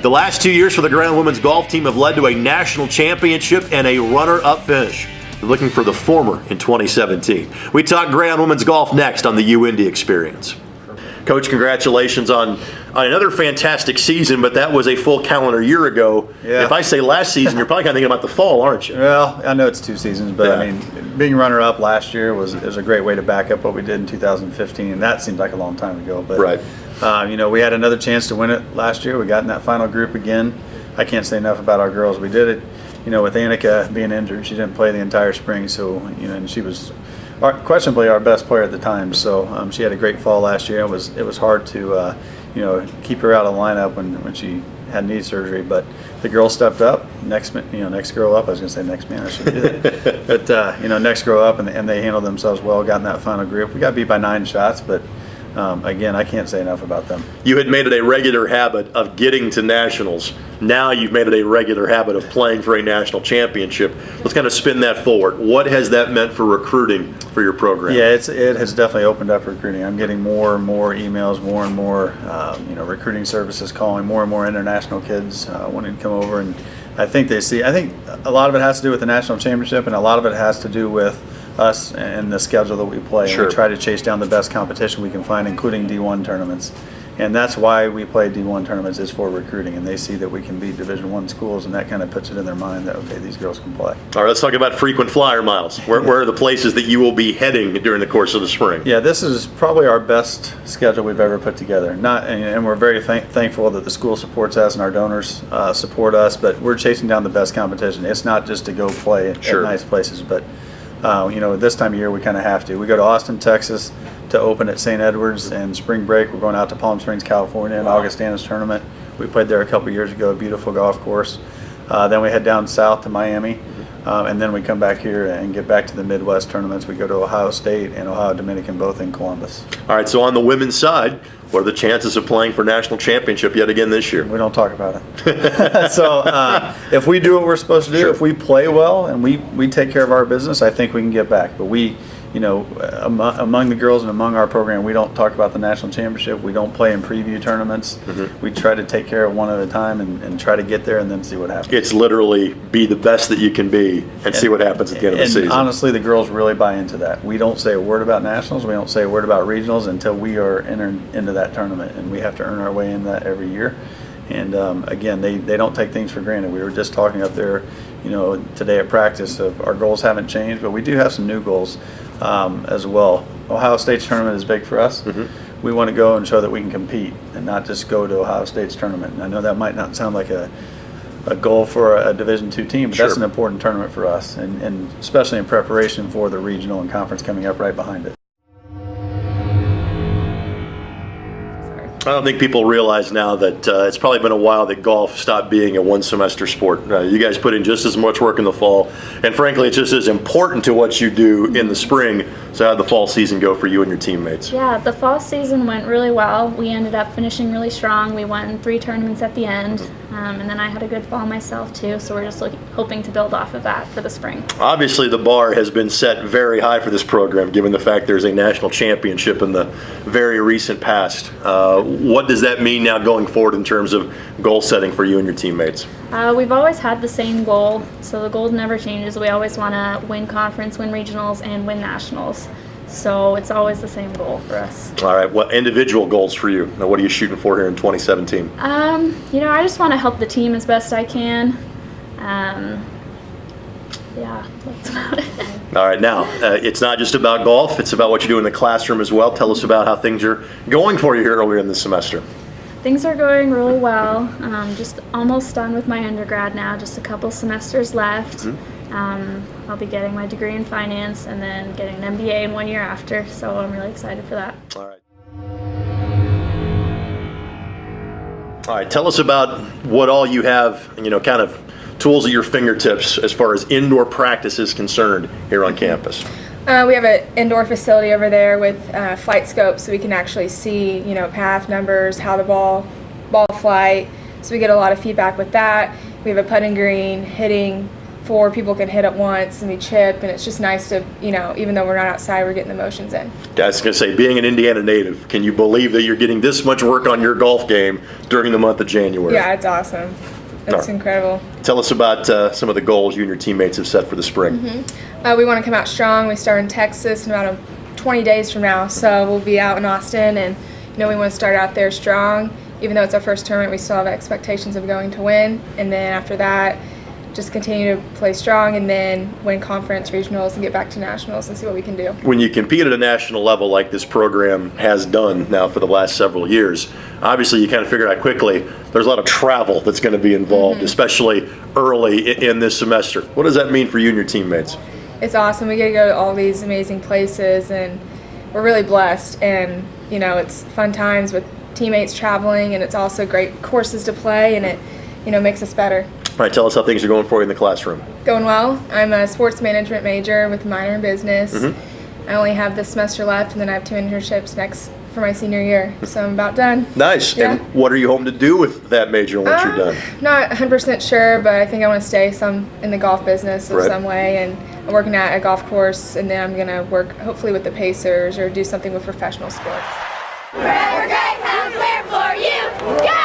The last 2 years for the Grand women's golf team have led to a national championship and a runner-up finish. They're looking for the former in 2017. We talk Grand women's golf next on the UIndy Experience. Coach, congratulations on another fantastic season, but that was a full calendar year ago. Yeah. If I say last season, you're probably kind of thinking about the fall, aren't you? Well, I know it's 2 seasons, but Yeah. I mean, being runner-up last year was a great way to back up what we did in 2015, and that seemed like a long time ago. But Right. You know, we had another chance to win it last year. We got in that final group again. I can't say enough about our girls. We did it, you know, with Annika being injured. She didn't play the entire spring, so you know, and she was questionably our best player at the time. So she had a great fall last year. It was hard to you know, keep her out of the lineup when she had knee surgery, but the girls stepped up. Next girl up. I was going to say next man. I should do that. But you know, next girl up, and they handled themselves well. Got in that final group. We got beat by 9 shots, but again, I can't say enough about them. You had made it a regular habit of getting to nationals. Now you've made it a regular habit of playing for a national championship. Let's kind of spin that forward. What has that meant for recruiting for your program? Yeah, it has definitely opened up recruiting. I'm getting more and more emails, more and more you know, recruiting services calling, more and more international kids wanting to come over, and I think they see. I think a lot of it has to do with the national championship, and a lot of it has to do with us and the schedule that we play. Sure. We try to chase down the best competition we can find, including D1 tournaments. And that's why we play D1 tournaments, is for recruiting, and they see that we can beat Division I schools, and that kind of puts it in their mind that, okay, these girls can play. All right, let's talk about frequent flyer miles. Where are the places that you will be heading during the course of the spring? Yeah, this is probably our best schedule we've ever put together. And we're very thankful that the school supports us and our donors support us, but we're chasing down the best competition. It's not just to go play at nice places, but you know, this time of year we kind of have to. We go to Austin, Texas to open at St. Edwards, and spring break we're going out to Palm Springs, California in Augustana's tournament. We played there a couple years ago, a beautiful golf course. Then we head down south to Miami, and then we come back here and get back to the Midwest tournaments. We go to Ohio State and Ohio Dominican, both in Columbus. All right, so on the women's side, what are the chances of playing for national championship yet again this year? We don't talk about it. So if we do what we're supposed to do, Sure. if we play well and we take care of our business, I think we can get back. But we, you know, among the girls and among our program, we don't talk about the national championship. We don't play in preview tournaments. Mm-hmm. We try to take care of one at a time and try to get there and then see what happens. It's literally be the best that you can be and see what happens at the end of the season. Honestly, the girls really buy into that. We don't say a word about nationals. We don't say a word about regionals until we are entered into that tournament, and we have to earn our way in that every year. And again, they don't take things for granted. We were just talking up there, you know, today at practice of our goals haven't changed, but we do have some new goals as well. Ohio State's tournament is big for us. Mm-hmm. We want to go and show that we can compete and not just go to Ohio State's tournament. And I know that might not sound like a goal for a Division II team, but Sure. that's an important tournament for us, and especially in preparation for the regional and conference coming up right behind it. I don't think people realize now that it's probably been a while that golf stopped being a one-semester sport. You guys put in just as much work in the fall, and frankly, it's just as important to what you do in the spring. So how'd the fall season go for you and your teammates? Yeah, the fall season went really well. We ended up finishing really strong. We won 3 tournaments at the end, and then I had a good fall myself too, so we're just hoping to build off of that for the spring. Obviously, the bar has been set very high for this program, given the fact there's a national championship in the very recent past. What does that mean now going forward in terms of goal setting for you and your teammates? We've always had the same goal, so the goal never changes. We always want to win conference, win regionals, and win nationals. So it's always the same goal for us. All right, what individual goals for you? Now, what are you shooting for here in 2017? You know, I just want to help the team as best I can. Yeah, that's about it. All right, now, it's not just about golf, it's about what you do in the classroom as well. Tell us about how things are going for you here earlier in the semester. Things are going really well. Just almost done with my undergrad now, just a couple semesters left. Mm-hmm. I'll be getting my degree in finance and then getting an MBA in 1 year after, so I'm really excited for that. All right. All right, tell us about what all you have, you know, kind of tools at your fingertips as far as indoor practice is concerned here on campus. We have an indoor facility over there with flight scopes, so we can actually see, you know, path numbers, how the ball flight. So we get a lot of feedback with that. We have a putting green, hitting 4 people can hit at once and we chip, and it's just nice to, even though we're not outside, we're getting the motions in. I was going to say, being an Indiana native, can you believe that you're getting this much work on your golf game during the month of January? Yeah, it's awesome. It's incredible. Tell us about some of the goals you and your teammates have set for the spring. We want to come out strong. We start in Texas in about 20 days from now, so we'll be out in Austin, and we want to start out there strong. Even though it's our first tournament, we still have expectations of going to win, and then after that, just continue to play strong and then win conference regionals and get back to nationals and see what we can do. When you compete at a national level like this program has done now for the last several years, obviously you kind of figure out quickly there's a lot of travel that's going to be involved, especially early in this semester. What does that mean for you and your teammates? It's awesome. We get to go to all these amazing places, and we're really blessed, and it's fun times with teammates traveling, and it's also great courses to play, and it makes us better. All right, tell us how things are going for you in the classroom. Going well. I'm a sports management major with a minor in business. I only have this semester left, and then I have 2 internships next for my senior year, so I'm about done. Nice. Yeah. And what are you hoping to do with that major once you're done? Not 100% sure, but I think I want to stay in the golf business in some way, and I'm working at a golf course, and then I'm going to work hopefully with the Pacers or do something with professional sports. Forever great, I'm clear for you. Go!